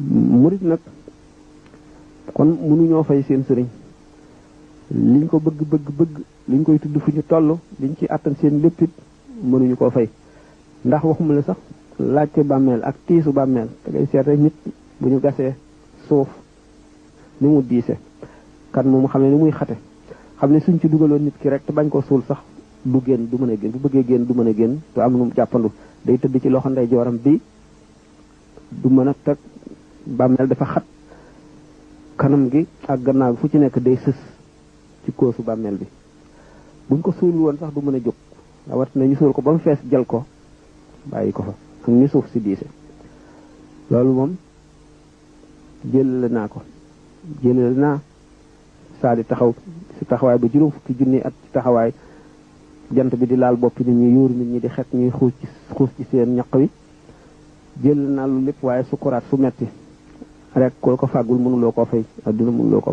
murit nag kon mënuñoo fay seen sëriñ liñ ko bëgg liñ koy tudd fu ñu toll liñ ci àttan seen léppit mënuñu koo fay ndax waxuma la sax laajte bàmmeel ak tiisu bàmmeel te ngay seet rek nit bu ñu gasee suuf ni mu diise kan moom xam ne ni muy xate xam ne suñ ci dugaloon nit ki rek te bañ ko suul sax du génn du mën a génn bu bëggee génn du mën a génn te am nu mu jàppandu day tëdd ci loxo ndeyjooram bi du mën a teg bàmmeel dafa xat kanam gi ak gannaaw fu ci nekk day sës ci koosu bàmmeel bi buñ ko suul woon sax du mën a jóg rawat na ñu suul ko ba mu fees jël ko bàyyi ko fa ak ni suuf si diise loolu moom jëlale naa saa di taxaw si taxawaay ba juróom fukki junni at ci taxawaay jant bi di laal boppi nit ñi yuur nit ñi di xet ñuy xuus ci seen ñaq wi jël naa lu lépp waaye sukuraat fu metti rek ko fàggul mënuloo koo fay adduna mënuloo ko